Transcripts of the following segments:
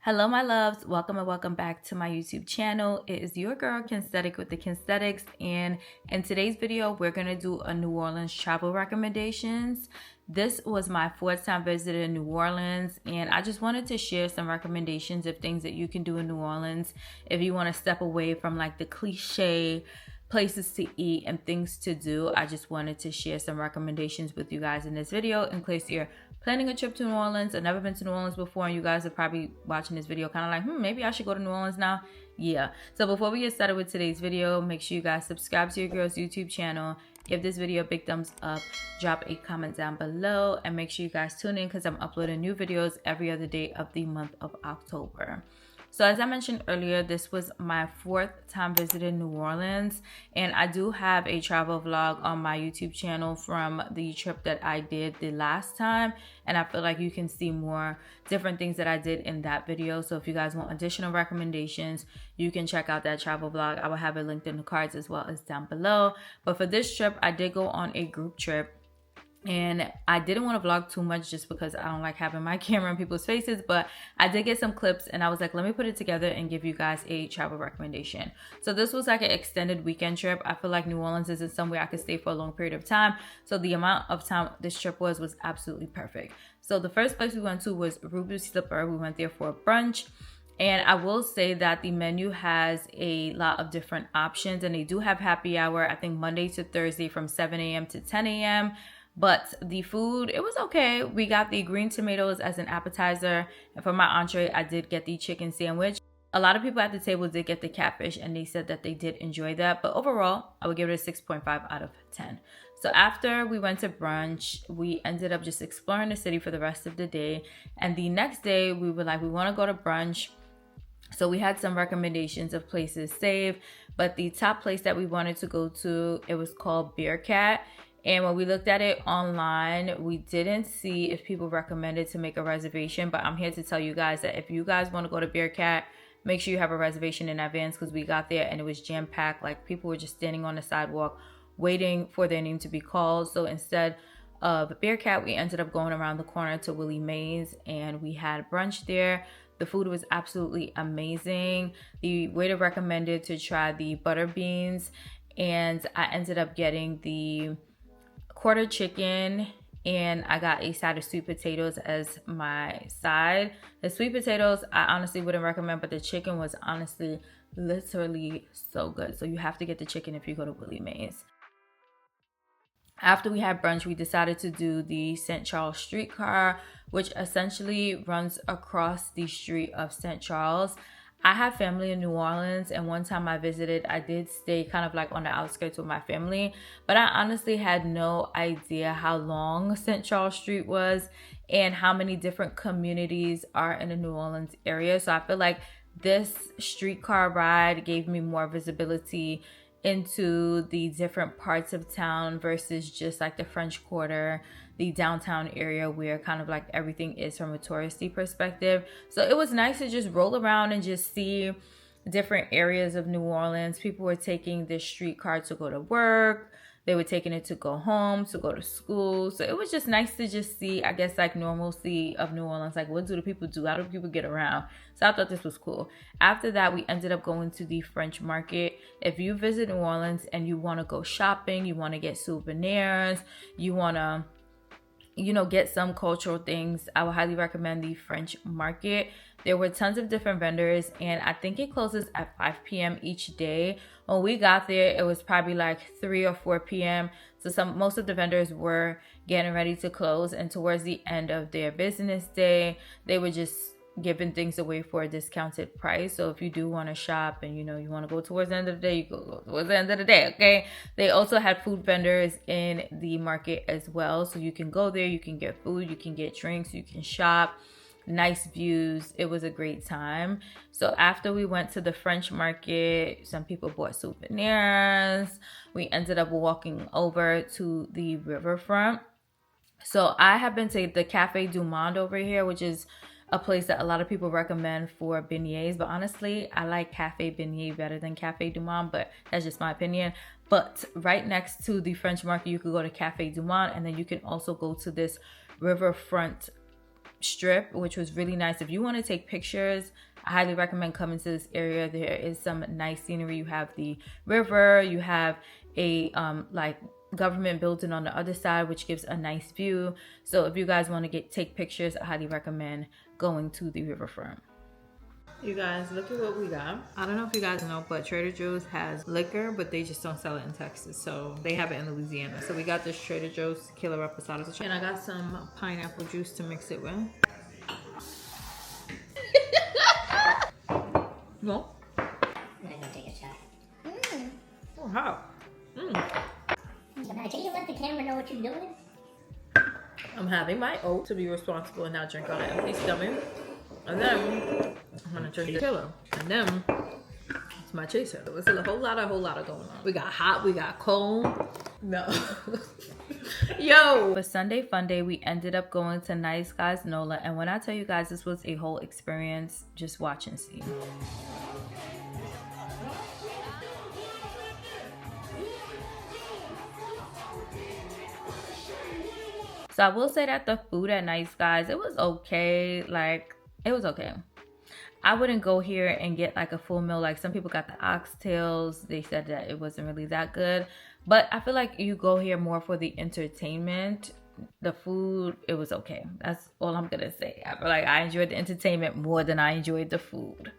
Hello my loves, welcome and welcome back to my YouTube channel. It is your girl Kensthetic with the Kensthetics, and in today's video we're going to do a New Orleans travel recommendations. This was my fourth time visiting New Orleans, and I just wanted to share some recommendations of things that you can do in New Orleans if you want to step away from like the cliche places to eat and things to do. I just wanted to share some recommendations with you guys in this video in case you're planning a trip to New Orleans. I've never been to New Orleans before, and you guys are probably watching this video kind of like, maybe I should go to New Orleans now. Yeah. So before we get started with today's video, make sure you guys subscribe to your girl's YouTube channel. Give this video a big thumbs up, drop a comment down below, and make sure you guys tune in because I'm uploading new videos every other day of the month of October. So as I mentioned earlier, this was my fourth time visiting New Orleans, and I do have a travel vlog on my YouTube channel from the trip that I did the last time, and I feel like you can see more different things that I did in that video. So if you guys want additional recommendations, you can check out that travel vlog. I will have it linked in the cards as well as down below. But for this trip, I did go on a group trip. And I didn't want to vlog too much just because I don't like having my camera in people's faces, but I did get some clips and I was like, let me put it together and give you guys a travel recommendation. So this was like an extended weekend trip. I feel like New Orleans isn't somewhere I could stay for a long period of time. So the amount of time this trip was absolutely perfect. So the first place we went to was Ruby Slipper. We went there for a brunch. And I will say that the menu has a lot of different options, and they do have happy hour, I think Monday to Thursday from 7 a.m. to 10 a.m. But the food, it was okay. We got the green tomatoes as an appetizer. And for my entree, I did get the chicken sandwich. A lot of people at the table did get the catfish, and they said that they did enjoy that. But overall, I would give it a 6.5 out of 10. So after we went to brunch, we ended up just exploring the city for the rest of the day. And the next day, we were like, we want to go to brunch. So we had some recommendations of places saved. But the top place that we wanted to go to, it was called Bearcat. And when we looked at it online, we didn't see if people recommended to make a reservation. But I'm here to tell you guys that if you guys want to go to Bearcat, make sure you have a reservation in advance, because we got there and it was jam-packed. Like, people were just standing on the sidewalk waiting for their name to be called. So instead of Bearcat, we ended up going around the corner to Willie Mae's, and we had brunch there. The food was absolutely amazing. The waiter recommended to try the butter beans, and I ended up getting the quarter chicken, and I got a side of sweet potatoes as my side. The sweet potatoes I honestly wouldn't recommend, but the chicken was honestly literally so good. So you have to get the chicken if you go to Willie Mae's. After we had brunch, we decided to do the St. Charles streetcar, which essentially runs across the street of St. Charles. I have family in New Orleans, and one time I visited, I did stay kind of like on the outskirts with my family, but I honestly had no idea how long St. Charles Street was and how many different communities are in the New Orleans area. So I feel like this streetcar ride gave me more visibility into the different parts of town versus just like the French Quarter, the downtown area where kind of like everything is from a touristy perspective. So it was nice to just roll around and just see different areas of New Orleans. People were taking this streetcar to go to work. They were taking it to go home, to go to school. So it was just nice to just see, I guess, like normalcy of New Orleans. Like, what do the people do? How do people get around? So I thought this was cool. After that, we ended up going to the French market. If you visit New Orleans and you want to go shopping, you want to get souvenirs, you want to, get some cultural things, I would highly recommend the French market. There were tons of different vendors, and I think it closes at 5 p.m. each day. When we got there, it was probably like 3 or 4 p.m. So most of the vendors were getting ready to close, and towards the end of their business day, they were just giving things away for a discounted price. So if you do want to shop and you want to go towards the end of the day, you go towards the end of the day. Okay. They also had food vendors in the market as well, so you can go there, you can get food, you can get drinks, you can shop. Nice views. It was a great time. So after we went to the French market, some people bought souvenirs. We ended up walking over to the riverfront. So I have been to the Cafe du Monde over here, which is a place that a lot of people recommend for beignets, but honestly, I like Cafe Beignet better than Cafe du Monde, but that's just my opinion. But right next to the French market, you could go to Cafe du Monde, and then you can also go to this riverfront Strip, which was really nice. If you want to take pictures, I highly recommend coming to this area. There is some nice scenery. You have the river, you have a like government building on the other side, which gives a nice view. So if you guys want to take pictures, I highly recommend going to the riverfront. You guys, look at what we got. I don't know if you guys know, but Trader Joe's has liquor, but they just don't sell it in Texas. So they have it in Louisiana. So we got this Trader Joe's Killer Reposado. And I got some pineapple juice to mix it with. No? I'm gonna take a shot. Oh, how? Can you let the camera know what you're doing? I'm having my oat to be responsible and not drink on an empty stomach. And then I'm gonna drink the Killer. And then it's my chaser. It's a whole lot of going on. We got hot, we got cold. No. Yo! For Sunday Funday, we ended up going to Nice Guys NOLA. And when I tell you guys, this was a whole experience just watching see. So I will say that the food at Nice Guys, it was okay. Like, it was okay. I wouldn't go here and get like a full meal. Like some people got the oxtails. They said that it wasn't really that good. But I feel like you go here more for the entertainment. The food, it was okay. That's all I'm gonna say. I feel like I enjoyed the entertainment more than I enjoyed the food.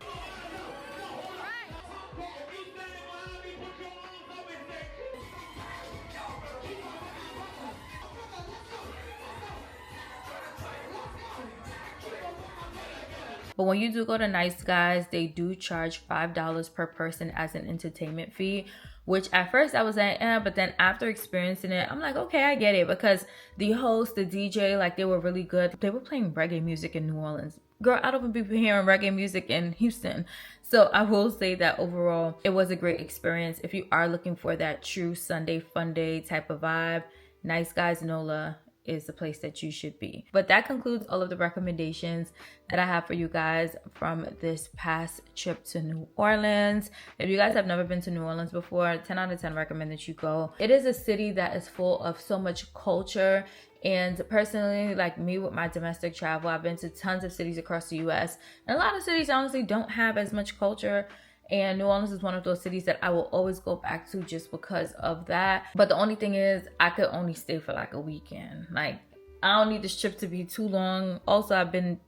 But when you do go to Nice Guys, they do charge $5 per person as an entertainment fee, which at first I was like, but then after experiencing it, I'm like, okay, I get it, because the host, the DJ, like they were really good. They were playing reggae music in New Orleans. Girl, I don't even be hearing reggae music in Houston. So I will say that overall, it was a great experience. If you are looking for that true Sunday Funday type of vibe, Nice Guys NOLA is the place that you should be. But that concludes all of the recommendations that I have for you guys from this past trip to New Orleans. If you guys have never been to New Orleans before, 10 out of 10 recommend that you go. It is a city that is full of so much culture. And personally, like me with my domestic travel, I've been to tons of cities across the US. And a lot of cities honestly don't have as much culture. And New Orleans is one of those cities that I will always go back to just because of that. But the only thing is, I could only stay for like a weekend. Like, I don't need this trip to be too long. Also,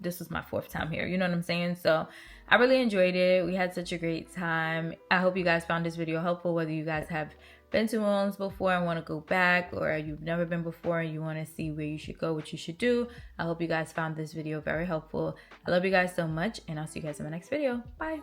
this was my 4th time here. You know what I'm saying? So I really enjoyed it. We had such a great time. I hope you guys found this video helpful, whether you guys have been to New Orleans before and want to go back, or you've never been before and you want to see where you should go, what you should do. I hope you guys found this video very helpful. I love you guys so much, and I'll see you guys in my next video. Bye.